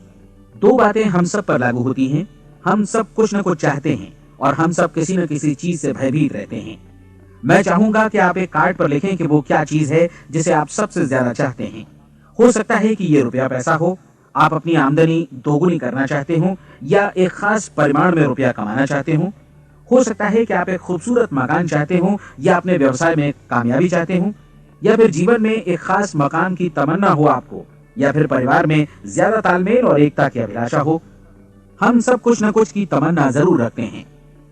2 बातें हम सब पर लागू होती हैं। हम सब कुछ न कुछ चाहते हैं और हम सब किसी न किसी चीज से भयभीत रहते हैं। मैं चाहूंगा कि आप एक कार्ड पर लिखें कि वो क्या चीज है जिसे आप सबसे ज्यादा चाहते हैं। हो सकता है कि ये रुपया पैसा हो, आप अपनी आमदनी दोगुनी करना चाहते हो या एक खास परिमाण में रुपया कमाना चाहते हो सकता है कि आप एक खूबसूरत मकान चाहते हो या अपने व्यवसाय में कामयाबी चाहते हो या फिर जीवन में एक खास मकान की तमन्ना हो आपको, या फिर परिवार में ज्यादा तालमेल और एकता की अभिलाषा हो। हम सब कुछ न कुछ की तमन्ना जरूर रखते हैं।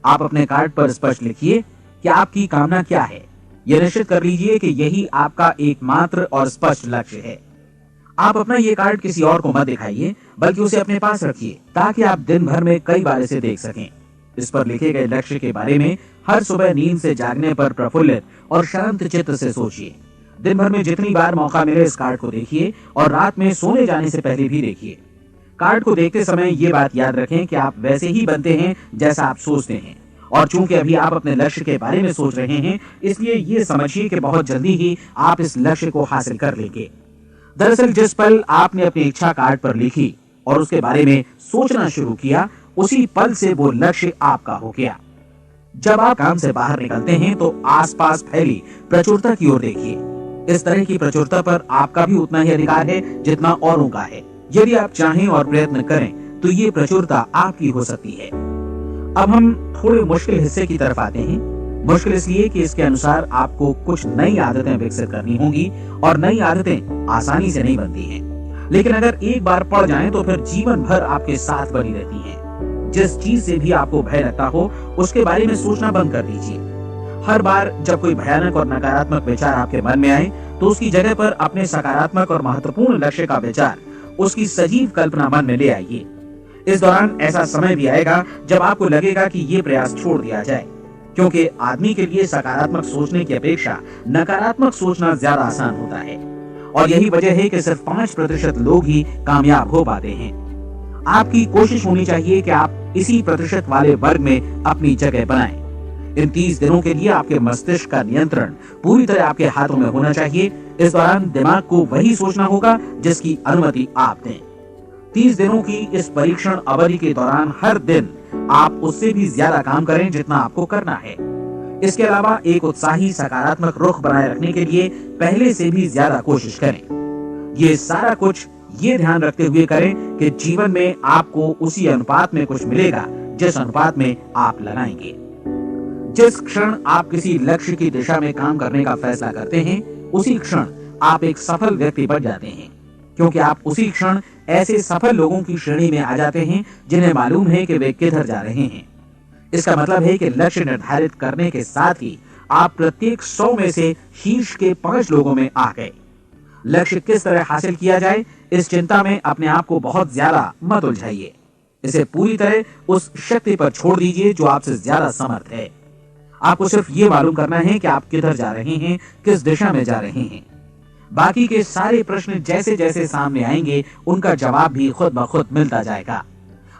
आप अपने कार्ड पर स्पष्ट लिखिए कि आपकी कामना क्या है। यह निश्चित कर लीजिए कि यही आपका एकमात्र और स्पष्ट लक्ष्य है। आप अपना ये कार्ड किसी और को मत दिखाइए, बल्कि उसे अपने पास रखिए ताकि आप दिन भर में कई बार इसे देख सकें। इस पर लिखे गए लक्ष्य के बारे में हर सुबह नींद से जागने पर प्रफुल्लित और शांत चित्त से सोचिए। दिन भर में जितनी बार मौका मिले इस कार्ड को देखिए और रात में सोने जाने से पहले भी देखिए। कार्ड को देखते समय ये बात याद रखें कि आप वैसे ही बनते हैं जैसा आप सोचते हैं, और चूंकि अभी आप अपने लक्ष्य के बारे में सोच रहे हैं, इसलिए ये समझिए कि बहुत जल्दी ही आप इस लक्ष्य को हासिल कर लेंगे। दरअसल जिस पल आपने अपनी इच्छा कार्ड पर लिखी और उसके बारे में सोचना शुरू किया, उसी पल से वो लक्ष्य आपका हो गया। जब आप काम से बाहर निकलते हैं तो आसपास फैली प्रचुरता की ओर देखिए। इस तरह की प्रचुरता पर आपका भी उतना ही अधिकार है जितना औरों का है। यदि आप चाहें और प्रयत्न करें तो ये प्रचुरता आपकी हो सकती है। अब हम थोड़े मुश्किल हिस्से की तरफ आते हैं। मुश्किल इसलिए कि इसके अनुसार आपको कुछ नई आदतें विकसित करनी होंगी और नई आदतें आसानी से नहीं बनती हैं। लेकिन अगर एक बार पड़ जाएं तो फिर जीवन भर आपके साथ बनी रहती हैं। जिस चीज से भी आपको भय लगता हो उसके बारे में सोचना बंद कर दीजिए। हर बार जब कोई भयानक और नकारात्मक विचार आपके मन में आए तो उसकी जगह पर अपने सकारात्मक और महत्वपूर्ण लक्ष्य का विचार, उसकी सजीव कल्पना मन में ले आइए। इस दौरान ऐसा समय भी आएगा जब आपको लगेगा कि ये प्रयास छोड़ दिया जाए, क्योंकि आदमी के लिए सकारात्मक सोचने की अपेक्षा नकारात्मक सोचना ज्यादा आसान होता है। और यही वजह है कि सिर्फ 5% लोग ही कामयाब हो पाते हैं। आपकी कोशिश होनी चाहिए कि आप इसी प्रतिशत वाले वर्ग में अपनी जगह बनाएं। इन 30 दिनों के लिए आपके मस्तिष्क का नियंत्रण पूरी तरह आपके हाथों में होना चाहिए। इस दौरान दिमाग को वही सोचना होगा जिसकी अनुमति आप दें। 30 दिनों की इस परीक्षण अवधि के दौरान हर दिन आप उससे भी ज्यादा काम करें जितना आपको करना है। इसके अलावा एक उत्साही सकारात्मक रुख बनाए रखने के लिए पहले से भी ज्यादा कोशिश करें। ये सारा कुछ ये ध्यान रखते हुए करें कि जीवन में आपको उसी अनुपात में कुछ मिलेगा जिस अनुपात में आप लगाएंगे। जिस क्षण आप किसी लक्ष्य की दिशा में काम करने का फैसला करते हैं, उसी क्षण आप एक सफल व्यक्ति बन जाते हैं, क्योंकि आप उसी क्षण ऐसे सफल लोगों की श्रेणी में आ जाते हैं जिन्हें मालूम है कि वे किधर जा रहे हैं। इसका मतलब है कि लक्ष्य निर्धारित करने के साथ ही आप प्रत्येक 100 में से शीर्ष के 5 लोगों में आ गए। लक्ष्य किस तरह हासिल किया जाए, इस चिंता में अपने आप को बहुत ज्यादा मत उलझाइए। इसे पूरी तरह उस शक्ति पर छोड़ दीजिए जो आपसे ज्यादा समर्थ है। आपको सिर्फ ये मालूम करना है कि आप किधर जा रहे हैं, किस दिशा में जा रहे हैं। बाकी के सारे प्रश्न जैसे जैसे सामने आएंगे उनका जवाब भी खुद ब खुद मिलता जाएगा।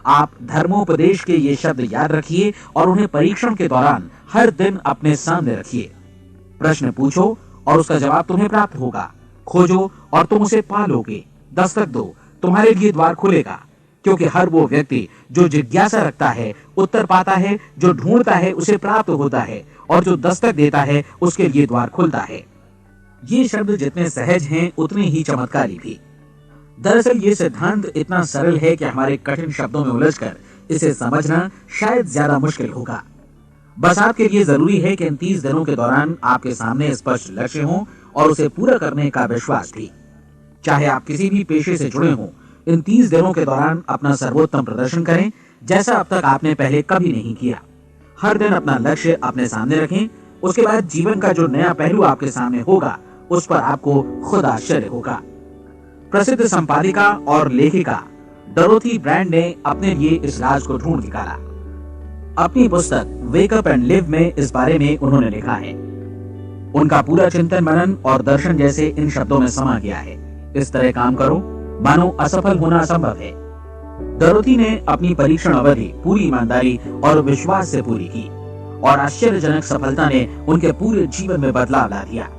आप धर्मोपदेश के ये शब्द याद रखिए और उन्हें परीक्षण के दौरान हर दिन अपने सामने रखिए। प्रश्न पूछो और उसका जवाब तुम्हें प्राप्त होगा। खोजो और तुम उसे पा लोगे। दस्तक दो, तुम्हारे लिए द्वार खुलेगा, क्योंकि हर वो व्यक्ति जो जिज्ञासा रखता है उत्तर पाता है, जो ढूंढता है उसे प्राप्त होता है, और जो दस्तक देता है उसके लिए द्वार खुलता है। ये शब्द जितने सहज हैं उतने ही चमत्कारी भी। दरअसल ये सिद्धांत इतना सरल है कि हमारे कठिन शब्दों में उलझकर इसे समझना शायद ज्यादा मुश्किल होगा। बस आपके लिए जरूरी है कि इन 30 दिनों के दौरान आपके सामने स्पष्ट लक्ष्य हो और उसे पूरा करने का विश्वास भी। चाहे आप किसी भी पेशे से जुड़े हों, इन 30 दिनों के दौरान अपना सर्वोत्तम प्रदर्शन करें, जैसा अब तक आपने पहले कभी नहीं किया। हर दिन अपना लक्ष्य अपने सामने रखें। उसके बाद जीवन का जो नया पहलू आपके सामने होगा उस पर आपको खुद आश्चर्य होगा। प्रसिद्ध संपादिका और लेखिका डोरोथी ब्रैंड ने अपने लिए इस राज को ढूंढ निकाला। अपनी पुस्तक वेक अप एंड लिव में इस बारे में उन्होंने लिखा है। उनका पूरा चिंतन मनन और दर्शन जैसे इन शब्दों में समा गया है। इस तरह काम करो मानो असफल होना असंभव है। डोरोथी ने अपनी परीक्षण अवधि पूरी ईमानदारी और विश्वास से पूरी की और आश्चर्यजनक सफलता ने उनके पूरे जीवन में बदलाव ला दिया।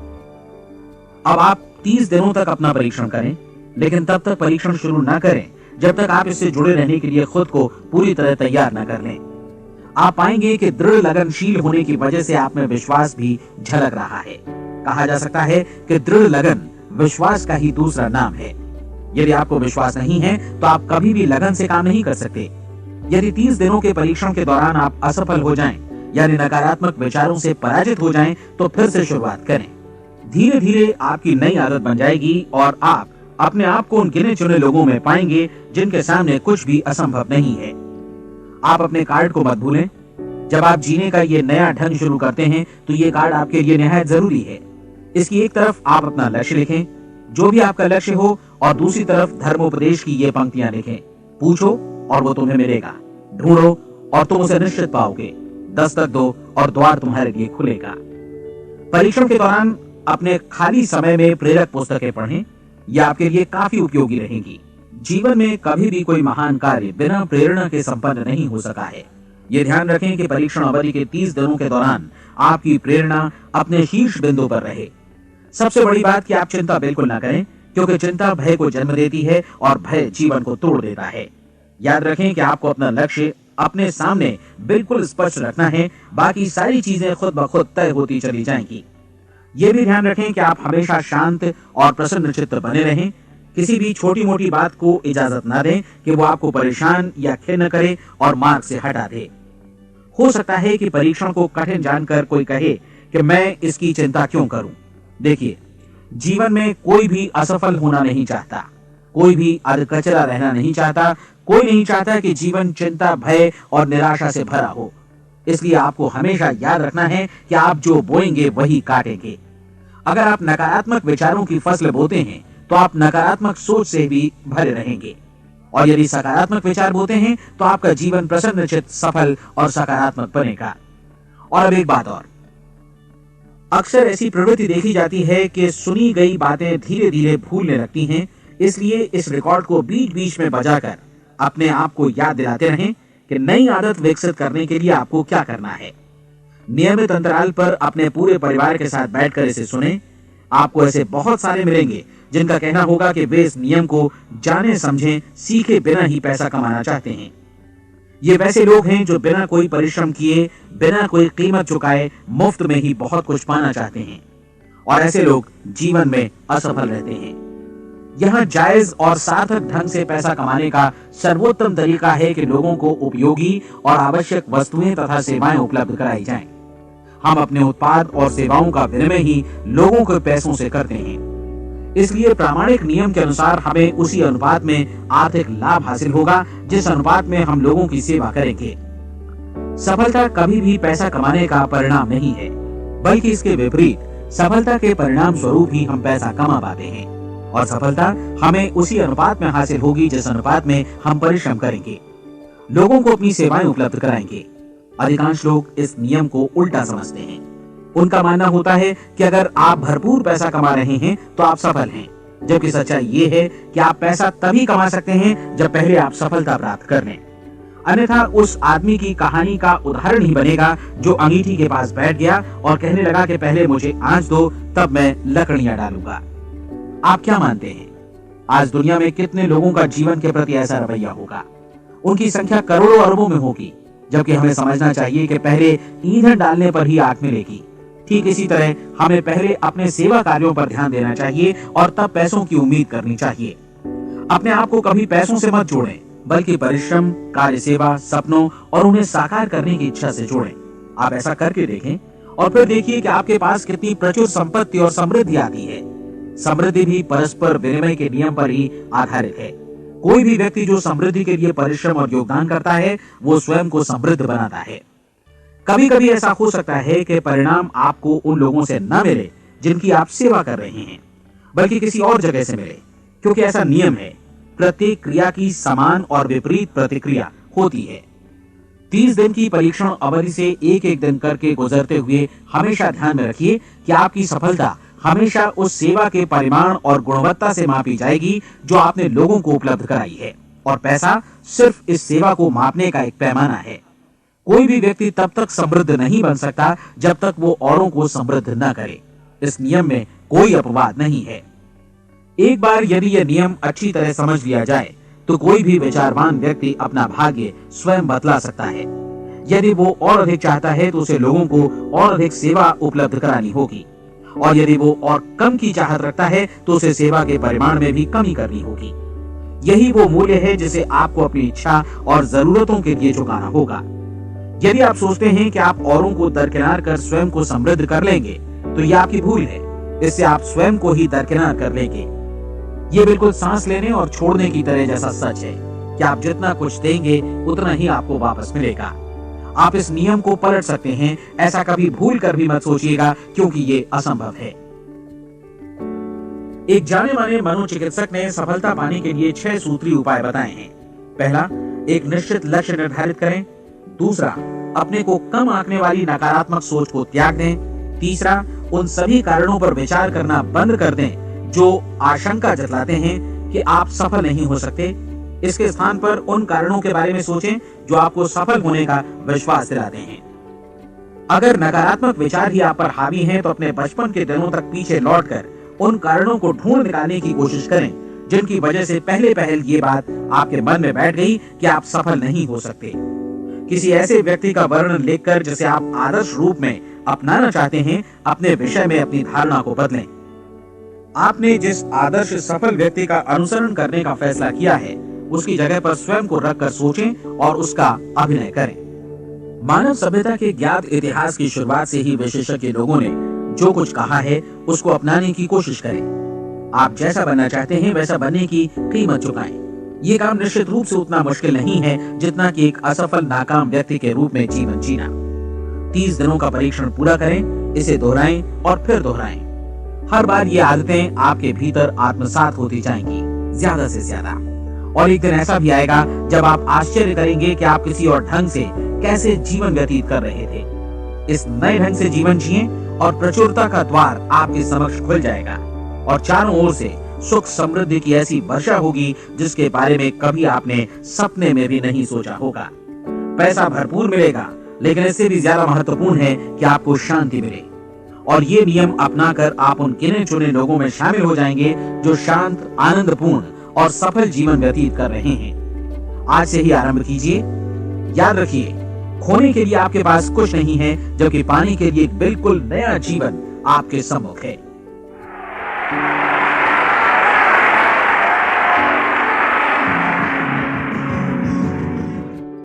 अब आप 30 दिनों तक अपना परीक्षण करें, लेकिन तब तक परीक्षण शुरू न करें जब तक आप इससे जुड़े रहने के लिए खुद को पूरी तरह तैयार न कर लें। आप पाएंगे कि दृढ़ लगनशील होने की वजह से आप में विश्वास भी झलक रहा है। कहा जा सकता है कि दृढ़ लगन विश्वास का ही दूसरा नाम है। यदि आपको विश्वास नहीं है तो आप कभी भी लगन से काम नहीं कर सकते। यदि 30 दिनों के परीक्षण के दौरान आप असफल हो जाएं, यानी नकारात्मक विचारों से पराजित हो जाएं, तो फिर से शुरुआत करें। धीरे धीरे आपकी नई आदत बन जाएगी और आप अपने आप को उन गिने चुने लोगों में पाएंगे जिनके सामने कुछ भी असंभव नहीं है। आप अपने कार्ड को मत भूलें। जब आप जीने का ये नया ढंग शुरू करते हैं तो ये कार्ड आपके लिए निहायत जरूरी है। इसकी एक तरफ आप अपना लक्ष्य लिखें, जो भी आपका लक्ष्य हो, और दूसरी तरफ धर्मोपदेश की ये पंक्तियां लिखें। पूछो और वो तुम्हें मिलेगा, ढूंढो और तुम उसे निश्चित पाओगे, दस्तक दो और द्वार तुम्हारे लिए खुलेगा। परीक्षण के दौरान अपने खाली समय में प्रेरक पुस्तकें पढ़ें। यह आपके लिए काफी उपयोगी रहेगी। जीवन में कभी भी कोई महान कार्य बिना प्रेरणा के संपन्न नहीं हो सका है। ये ध्यान रखें कि परीक्षण अवधि के 30 दिनों के दौरान आपकी प्रेरणा अपने शीर्ष बिंदु पर रहे। सबसे बड़ी बात कि आप चिंता बिल्कुल ना करें, क्योंकि चिंता भय को जन्म देती है और भय जीवन को तोड़ देता है। याद रखें कि आपको अपना लक्ष्य अपने सामने बिल्कुल स्पष्ट रखना है, बाकी सारी चीजें खुद ब खुद तय होती चली जाएंगी। ये भी ध्यान रखें कि आप हमेशा शांत और प्रसन्न चित्त बने रहें। किसी भी छोटी मोटी बात को इजाजत ना दें कि वो आपको परेशान या खिन्न करे और मार्ग से हटा दे। हो सकता है कि परीक्षण को कठिन जानकर कोई कहे कि मैं इसकी चिंता क्यों करूं। देखिए, जीवन में कोई भी असफल होना नहीं चाहता, कोई भी अधकचरा रहना नहीं चाहता, कोई नहीं चाहता कि जीवन चिंता, भय और निराशा से भरा हो। इसलिए आपको हमेशा याद रखना है कि आप जो बोएंगे वही काटेंगे। अगर आप नकारात्मक विचारों की फसल बोते हैं तो आप नकारात्मक सोच से भी भरे रहेंगे, और यदि सकारात्मक विचार बोते हैं तो आपका जीवन प्रसन्नचित्त, सफल और सकारात्मक बनेगा। और अब एक बात और, अक्सर ऐसी प्रवृत्ति देखी जाती है कि सुनी गई बातें धीरे धीरे भूलने लगती हैं। इसलिए इस रिकॉर्ड को बीच बीच में बजाकर अपने आप को याद दिलाते रहें कि नई आदत विकसित करने के लिए आपको क्या करना है। नियमित अंतराल पर अपने पूरे परिवार के साथ बैठकर इसे सुनें। आपको ऐसे बहुत सारे मिलेंगे जिनका कहना होगा कि वे इस नियम को जाने समझे सीखे बिना ही पैसा कमाना चाहते हैं। ये वैसे लोग हैं जो बिना कोई परिश्रम किए, बिना कोई कीमत चुकाए मुफ्त में ही बहुत कुछ पाना चाहते हैं, और ऐसे लोग जीवन में असफल रहते हैं। यहाँ जायज और सार्थक ढंग से पैसा कमाने का सर्वोत्तम तरीका है कि लोगों को उपयोगी और आवश्यक वस्तुएं तथा सेवाएं उपलब्ध कराई जाएं। हम अपने उत्पाद और सेवाओं का विनिमय ही लोगों के पैसों से करते हैं। इसलिए प्रामाणिक नियम के अनुसार हमें उसी अनुपात में आर्थिक लाभ हासिल होगा जिस अनुपात में हम लोगों की सेवा करेंगे। सफलता कभी भी पैसा कमाने का परिणाम नहीं है, बल्कि इसके विपरीत सफलता के परिणाम स्वरूप ही हम पैसा कमा पाते हैं। और सफलता हमें उसी अनुपात में हासिल होगी जिस अनुपात में हम परिश्रम करेंगे, लोगों को अपनी सेवाएं उपलब्ध कराएंगे। अधिकांश लोग इस नियम को उल्टा समझते हैं। उनका मानना होता है कि अगर आप भरपूर पैसा कमा रहे हैं तो आप सफल हैं, जबकि सच्चाई ये है कि आप पैसा तभी कमा सकते हैं जब पहले आप सफलता प्राप्त कर लें। अन्यथा उस आदमी की कहानी का उदाहरण ही बनेगा जो अंगीठी के पास बैठ गया और कहने लगा कि पहले मुझे आंच दो, तब मैं लकड़ियां डालूंगा। आप क्या मानते हैं, आज दुनिया में कितने लोगों का जीवन के प्रति ऐसा रवैया होगा? उनकी संख्या करोड़ों अरबों में होगी, जबकि हमें समझना चाहिए कि पहले ईंधन डालने पर ही आग मिलेगी। ठीक इसी तरह हमें पहले अपने सेवा कार्यों पर ध्यान देना चाहिए और तब पैसों की उम्मीद करनी चाहिए। अपने आप को कभी पैसों से मत जोड़ें, बल्कि परिश्रम, कार्य सेवा, सपनों और उन्हें साकार करने की इच्छा से जोड़ें। आप ऐसा करके देखें और फिर देखिए कि आपके पास कितनी प्रचुर संपत्ति और समृद्धि आती है। समृद्धि भी परस्पर विनिमय के नियम पर ही आधारित है। कोई भी व्यक्ति जो समृद्धि के लिए परिश्रम और योगदान करता है, वो स्वयं को समृद्ध बनाता है। कभी कभी ऐसा हो सकता है कि परिणाम आपको उन लोगों से न मिले जिनकी आप सेवा कर रहे हैं, बल्कि किसी और जगह से मिले, क्योंकि ऐसा नियम है। प्रत्येक क्रिया की समान और विपरीत प्रतिक्रिया होती है। 30 दिन की परीक्षण अवधि से एक एक दिन करके गुजरते हुए हमेशा ध्यान में रखिए कि आपकी सफलता हमेशा उस सेवा के परिमाण और गुणवत्ता से मापी जाएगी जो आपने लोगों को उपलब्ध कराई है, और पैसा सिर्फ इस सेवा को मापने का एक पैमाना है। कोई भी व्यक्ति तब तक समृद्ध नहीं बन सकता जब तक वो औरों को समृद्ध न करे। इस नियम में कोई अपवाद नहीं है। एक बार यदि यह नियम अच्छी तरह समझ लिया जाए तो कोई भी विचारवान व्यक्ति अपना भाग्य स्वयं बदला सकता है। यदि वो और अधिक चाहता है तो उसे लोगों को और अधिक सेवा उपलब्ध करानी होगी, और यदि वो और कम की चाहत रखता है तो उसे सेवा के परिमाण में भी कमी करनी होगी। यही वो मूल्य है जिसे आपको अपनी इच्छा और जरूरतों के लिए चुकाना होगा। यदि आप सोचते हैं कि आप औरों को दरकिनार कर स्वयं को समृद्ध कर लेंगे तो यह आपकी भूल है। इससे आप स्वयं को ही दरकिनार कर लेंगे। ये बिल्कुल सांस लेने और छोड़ने की तरह जैसा सच है कि आप जितना कुछ देंगे उतना ही आपको वापस मिलेगा। आप इस नियम को पलट सकते हैं, ऐसा कभी भूल कर भी मत सोचिएगा, क्योंकि ये असंभव है। एक जाने माने मनोचिकित्सक ने सफलता पाने के लिए 6 सूत्री उपाय बताए हैं। पहला, एक निश्चित लक्ष्य निर्धारित करें। दूसरा, अपने को कम आंकने वाली नकारात्मक सोच को त्याग दें। तीसरा, उन सभी कारणों पर विचार करना बंद कर दें जो आशंका जताते हैं कि आप सफल नहीं हो सकते। इसके स्थान पर उन कारणों के बारे में सोचें जो आपको सफल होने का विश्वास दिलाते हैं। अगर नकारात्मक विचार ही आप पर हावी हैं तो अपने बचपन के दिनों तक पीछे लौटकर उन कारणों को ढूंढ निकालने की कोशिश करें जिनकी वजह से पहले ये बात आपके मन में बैठ गई कि आप सफल नहीं हो सकते। किसी ऐसे व्यक्ति का वर्णन लिखकर जिसे आप आदर्श रूप में अपनाना चाहते हैं, अपने विषय में अपनी धारणा को बदलें। आपने जिस आदर्श सफल व्यक्ति का अनुसरण करने का फैसला किया है उसकी जगह पर स्वयं को रखकर सोचें और उसका अभिनय करें। मानव सभ्यता के ज्ञात इतिहास की शुरुआत से ही विशेषज्ञ लोगों ने जो कुछ कहा है उसको अपनाने की कोशिश करें। आप जैसा बनना चाहते हैं वैसा बनने की कीमत चुकाएं। ये काम निश्चित रूप से उतना मुश्किल नहीं है जितना कि एक असफल नाकाम व्यक्ति के रूप में जीवन जीना। 30 दिनों का परीक्षण पूरा करें, इसे दोहराएं और फिर दोहराएं। हर बार ये आदतें आपके भीतर आत्मसात होती जाएंगी, ज्यादा से ज्यादा। और एक दिन ऐसा भी आएगा जब आप आश्चर्य करेंगे कि आप किसी और ढंग से कैसे जीवन व्यतीत कर रहे थे। इस नए ढंग से जीवन जिए और प्रचुरता का द्वार आपके समक्ष खुल जाएगा और चारों ओर से सुख समृद्धि की ऐसी वर्षा होगी जिसके बारे में कभी आपने सपने में भी नहीं सोचा होगा। पैसा भरपूर मिलेगा, लेकिन इससे भी ज्यादा महत्वपूर्ण है कि आपको शांति मिले। और ये नियम अपनाकर आप उन गिने चुने लोगों में शामिल हो जाएंगे जो शांत, आनंदपूर्ण और सफल जीवन व्यतीत कर रहे हैं। आज से ही आरंभ कीजिए। याद रखिए, खोने के लिए आपके पास कुछ नहीं है, जबकि पाने के लिए एक बिल्कुल नया जीवन आपके सम्मुख है।